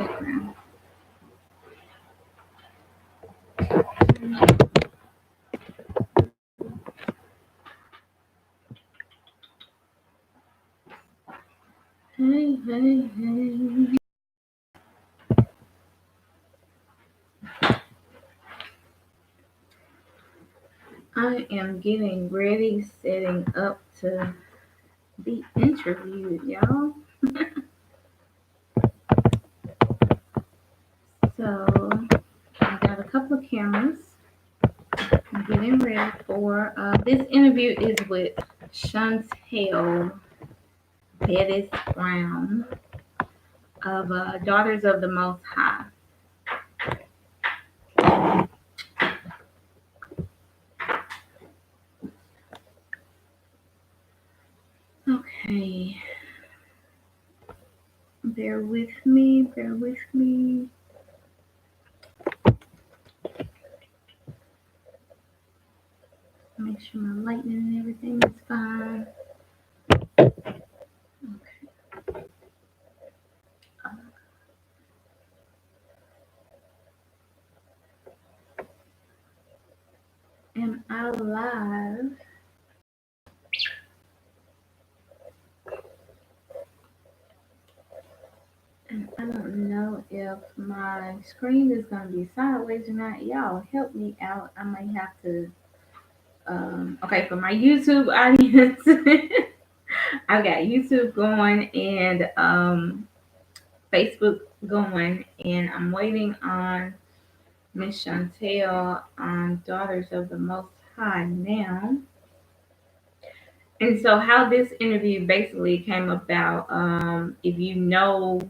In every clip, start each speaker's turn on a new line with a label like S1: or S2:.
S1: background. Hey, hey, hey. I am getting ready, setting up to be interviewed, y'all. So I got a couple of cameras. I'm getting ready for this interview is with Shontal Brown of Daughters of the Most High. Okay, bear with me, bear with me. Make sure my lighting and everything is fine. Okay. Am I live? And I don't know if my screen is going to be sideways or not. Y'all help me out. I might have to. Okay, for my YouTube audience, I've got YouTube going and Facebook going, and I'm waiting on Miss Chantel on Daughters of the Most High now. And so, how this interview basically came about, if you know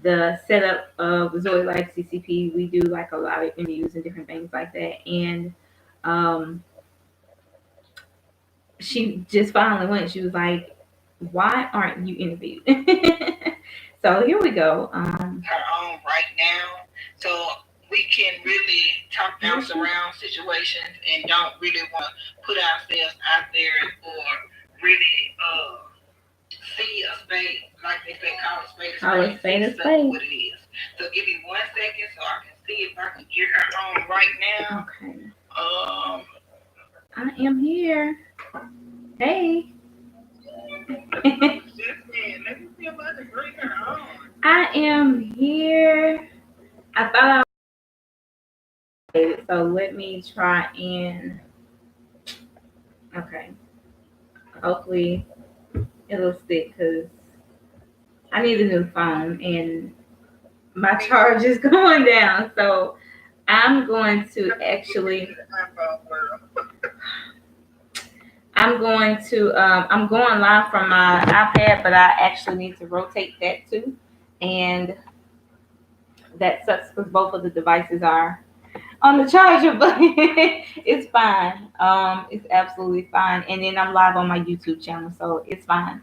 S1: the setup of Zoe Life CCP, we do like a lot of interviews and different things like that. And um, she just finally went. She was like, "Why aren't you interviewed?" So here we go.
S2: Her own right now, so we can really talk bounce around situations and don't really want to put ourselves out there or really see a spade, like they say, call a spade a spade, what it is. So give me 1 second so I can see if I can get her on right now.
S1: Okay.
S2: I
S1: am here. Hey.
S2: Let me see if I can bring her on.
S1: I am here. I thought so let me try and okay. Hopefully it'll stick because I need a new phone and my charge is going down. So I'm going to actually I'm going live from my iPad, but I actually need to rotate that too. And that sucks because both of the devices are on the charger, but it's fine. It's absolutely fine. And then I'm live on my YouTube channel, so it's fine.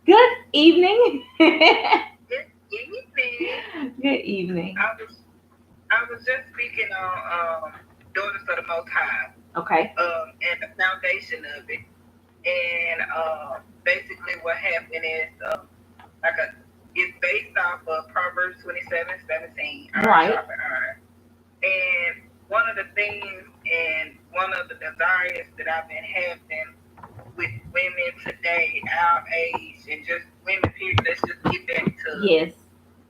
S1: Good evening.
S2: Good evening.
S1: Good evening.
S2: I was just speaking on Daughters of the Most High.
S1: Okay.
S2: And the foundation of it. And basically what happened is it's based off of Proverbs 27:17.
S1: Right.
S2: And one of the things and one of the desires that I've been having with women today, our age, and just women period, let's just get back to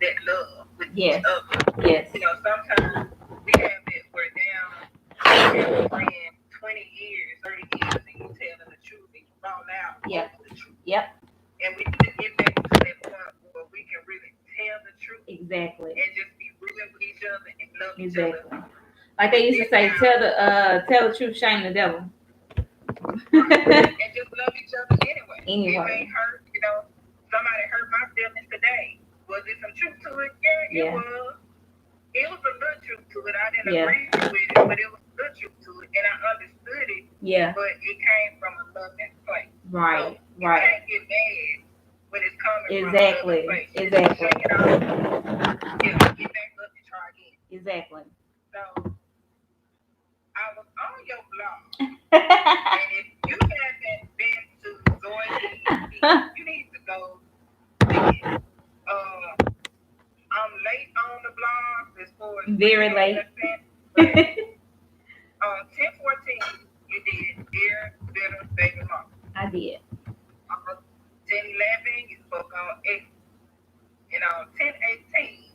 S2: that love with each other.
S1: Yes.
S2: You know, sometimes we have it where now we have a friend 20 years, 30 years, and you tell them the truth and you fall out over the truth.
S1: Yep.
S2: And we need to get back to that point where we can really tell the truth.
S1: Exactly.
S2: And just be real with each other and love each other.
S1: Like they used to say, tell the truth, shame the devil.
S2: Right. And just love each other anyway. It ain't hurt, you know. Somebody hurt my feelings today. Was there some truth to it? Yeah, it was. It was a little truth to it. I didn't agree with it, but it was a little truth to it, and I understood it.
S1: Yeah.
S2: But it came from a loving place.
S1: Right.
S2: So you can't get mad when it's coming from a loving place.
S1: Exactly.
S2: Get back up and try again.
S1: Exactly.
S2: So I was on your blog, and if you haven't been to Zoe, you need to go see it. on the blogs as far as
S1: Very
S2: women
S1: late.
S2: consent, but on 1014, you did Dear Bitter Baby Mama.
S1: I did.
S2: On 1011, you spoke on X. And on 1018,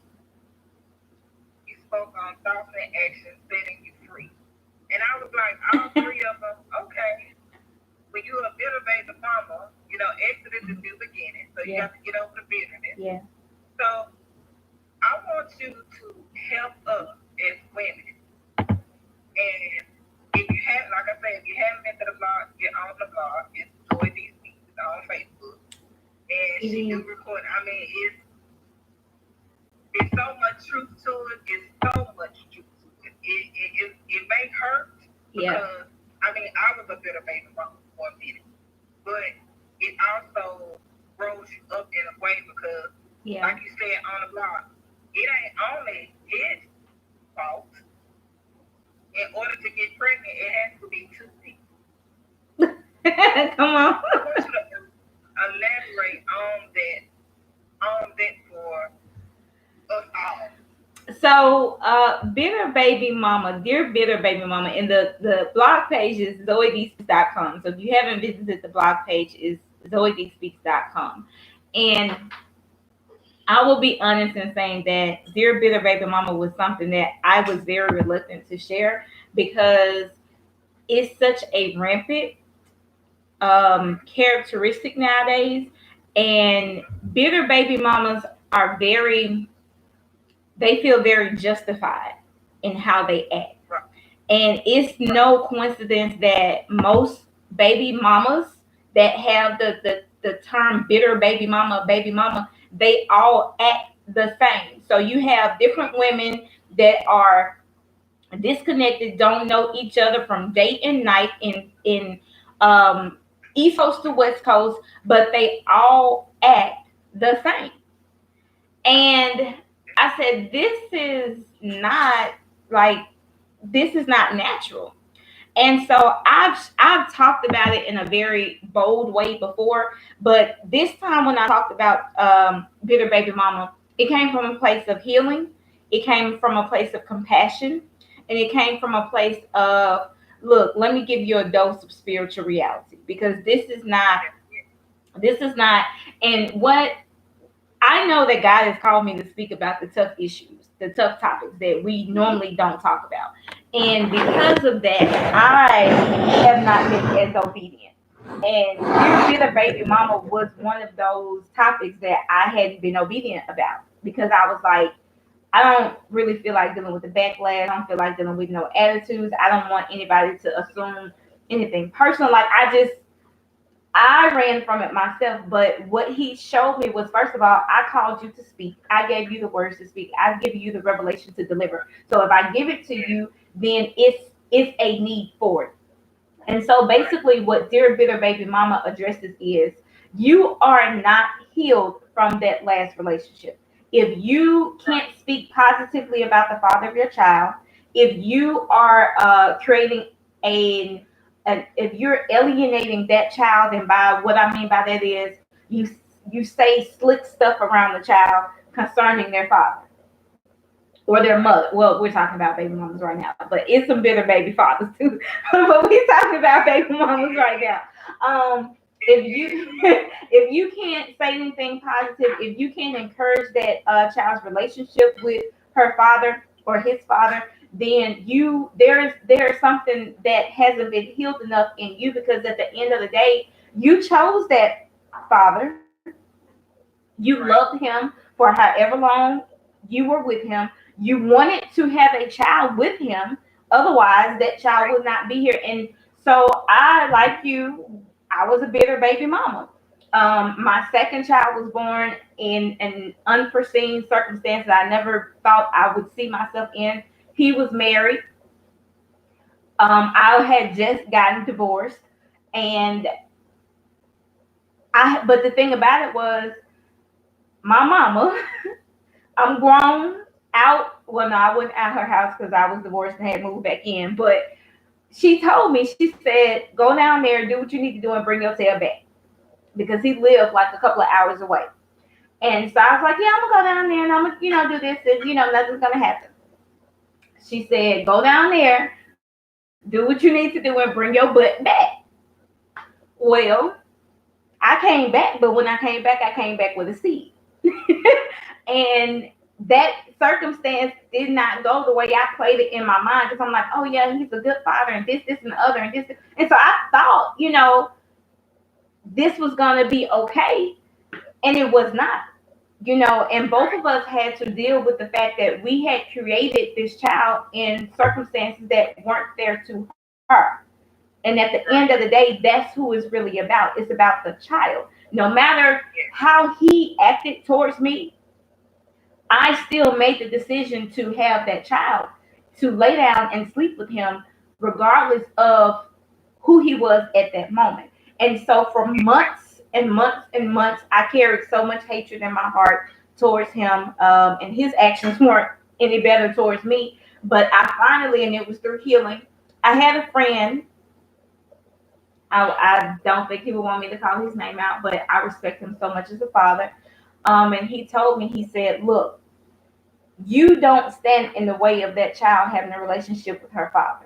S2: you spoke on thoughts and actions setting you free. And I was like, all three of them, okay. When you're a bitter baby mama, Exodus is new beginning, so you
S1: Yeah.
S2: have to get over the bitterness.
S1: Yeah.
S2: So I want you to help us as women. And if you have, like I said, if you haven't been to the blog, get on the blog. It's Joy D Speaks on Facebook. And she do record. I mean, it's so much truth to it. It's so much truth to it. It may hurt
S1: Yeah.
S2: because I mean I was a bitter baby mama for a minute, but it also grows you up in a way because,
S1: Yeah.
S2: like you said on the blog, it ain't only his fault. In order to get pregnant, it has to be two people.
S1: Come on.
S2: I want you to elaborate on that for us all.
S1: So, bitter baby mama, dear bitter baby mama, and the blog page is zoedspeaks.com. So if you haven't visited the blog page, is zoedspeaks.com. And I will be honest in saying that dear bitter baby mama was something that I was very reluctant to share because it's such a rampant characteristic nowadays, and bitter baby mamas are very, they feel very justified in how they act. And it's no coincidence that most baby mamas that have the term bitter baby mama, they all act the same. So you have different women that are disconnected, don't know each other from day and night in um, East Coast to West Coast, but they all act the same. And I said, this is not like, this is not natural. And so I've talked about it in a very bold way before, but this time when I talked about bitter baby mama, it came from a place of healing, it came from a place of compassion, and it came from a place of, look, let me give you a dose of spiritual reality, because this is not, and what I know that God has called me to speak about the tough issues, the tough topics that we normally don't talk about. And because of that, I have not been as obedient. And Dear Bitter Baby Mama was one of those topics that I hadn't been obedient about, because I was like, I don't really feel like dealing with the backlash. I don't feel like dealing with no attitudes. I don't want anybody to assume anything personal. Like, I ran from it myself, but what he showed me was, first of all, I called you to speak. I gave you the words to speak. I give you the revelation to deliver. So if I give it to you, then it's a need for it. And so basically what Dear Bitter Baby Mama addresses is, you are not healed from that last relationship. If you can't speak positively about the father of your child, if you are creating a if you're alienating that child, and by what I mean by that is, you say slick stuff around the child concerning their father or their mother. Well, we're talking about baby mamas right now, but it's some bitter baby fathers too. But we're talking about baby mamas right now. If you if you can't say anything positive, if you can't encourage that child's relationship with her father or his father, then there's something that hasn't been healed enough in you, because at the end of the day, you chose that father, you loved him for however long you were with him, you wanted to have a child with him, otherwise that child would not be here. And so I, like you, I was a bitter baby mama. My second child was born in an unforeseen circumstance that I never thought I would see myself in. He was married. I had just gotten divorced, and but the thing about it was, my mama, I'm grown out. Well, no, I wasn't at her house because I was divorced and had moved back in. But she told me, she said, go down there, do what you need to do, and bring your tail back, because he lived like a couple of hours away. And so I was like, yeah, I'm gonna go down there and I'm gonna, do this, and nothing's gonna happen. She said, go down there, do what you need to do, and bring your butt back. Well, I came back, but when I came back, I came back with a seed. And that circumstance did not go the way I played it in my mind, because I'm like, oh yeah, he's a good father, and this, and the other, and this. And so I thought, this was gonna be okay, and it was not. And both of us had to deal with the fact that we had created this child in circumstances that weren't fair to her. And at the end of the day, that's who it's really about. It's about the child. No matter how he acted towards me, I still made the decision to have that child, to lay down and sleep with him, regardless of who he was at that moment. And so for months and months and months, I carried so much hatred in my heart towards him, and his actions weren't any better towards me. But I finally, and it was through healing, I had a friend. I don't think he would want me to call his name out, but I respect him so much as a father. And he told me, he said, look, you don't stand in the way of that child having a relationship with her father.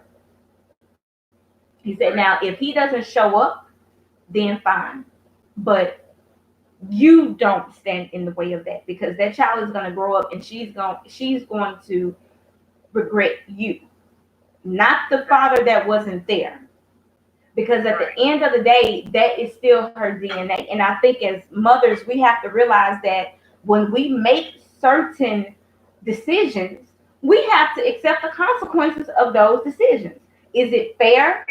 S1: He said, now, if he doesn't show up, then fine. But you don't stand in the way of that, because that child is going to grow up and she's going to regret you, not the father that wasn't there. Because at the end of the day, that is still her DNA. And I think as mothers, we have to realize that when we make certain decisions, we have to accept the consequences of those decisions. Is it fair?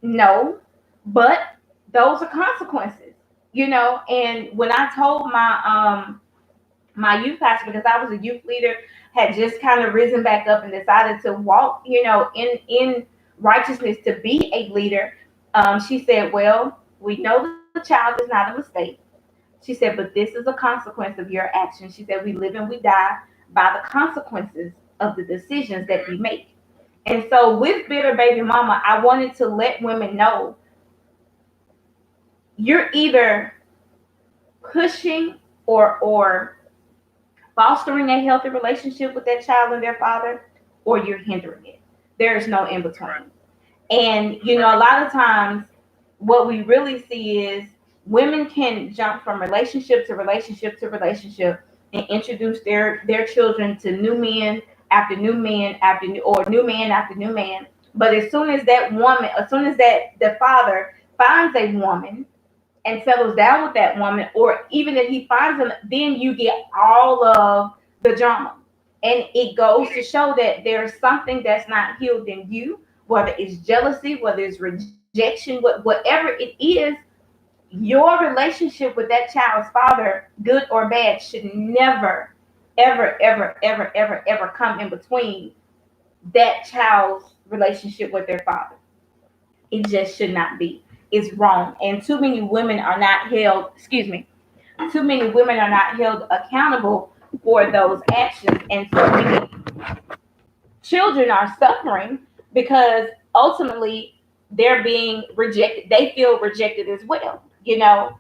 S1: No, but those are consequences. And when I told my youth pastor, because I was a youth leader, had just kind of risen back up and decided to walk, in righteousness to be a leader. She said, well, we know the child is not a mistake. She said, but this is a consequence of your actions. She said, we live and we die by the consequences of the decisions that we make. And so with Bitter Baby Mama, I wanted to let women know, you're either pushing or fostering a healthy relationship with that child and their father, or you're hindering it. There is no in between. And a lot of times, what we really see is women can jump from relationship to relationship to relationship and introduce their children to new men after new men after new, or new man after new man. But as soon as that the father finds a woman and settles down with that woman, or even if he finds them, then you get all of the drama. And it goes to show that there's something that's not healed in you, whether it's jealousy, whether it's rejection, whatever it is. Your relationship with that child's father, good or bad, should never, ever, ever, ever, ever, ever come in between that child's relationship with their father. It just should not be. It's wrong. And too many women are not held, excuse me, too many women are not held accountable for those actions. And so many children are suffering because ultimately they're being rejected. They feel rejected as well. They're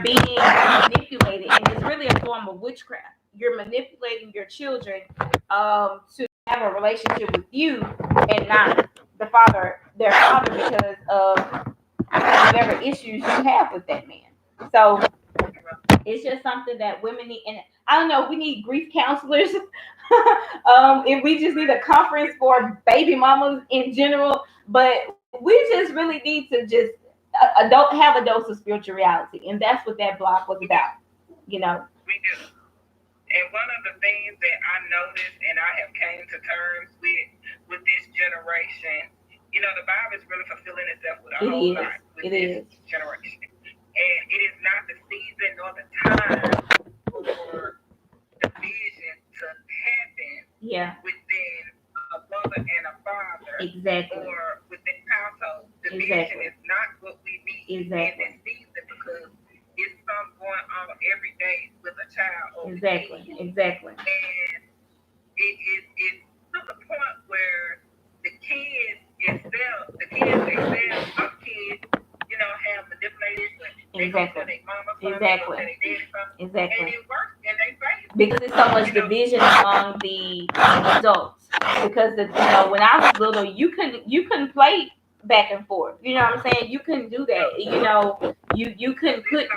S1: being manipulated, and it's really a form of witchcraft. You're manipulating your children to have a relationship with you and not their father, because of whatever issues you have with that man. So it's just something that women need. And I don't know, we need grief counselors. If we just need a conference for baby mamas in general, but we just really need to just don't have a dose of spirituality, and that's what that block was about. You know.
S2: We do. And one of the things that I noticed and I have came to terms with this generation, the Bible is really fulfilling itself with a whole lot with this generation. And it is not the season nor the time for division to happen within a mother and a father, or within household. Division is not what we need in this season, because it's something going on every day with a child.
S1: Exactly.
S2: And it's to the point where the kids themselves, some kids, have manipulators, but they
S1: Exactly.
S2: tell their mama something,
S1: Exactly.
S2: they tell their daddy something, and
S1: Exactly.
S2: it works in their favor.
S1: Because there's so much division among the adults. Because when I was little, you couldn't play back and forth. You know what I'm saying? You couldn't do that. You couldn't put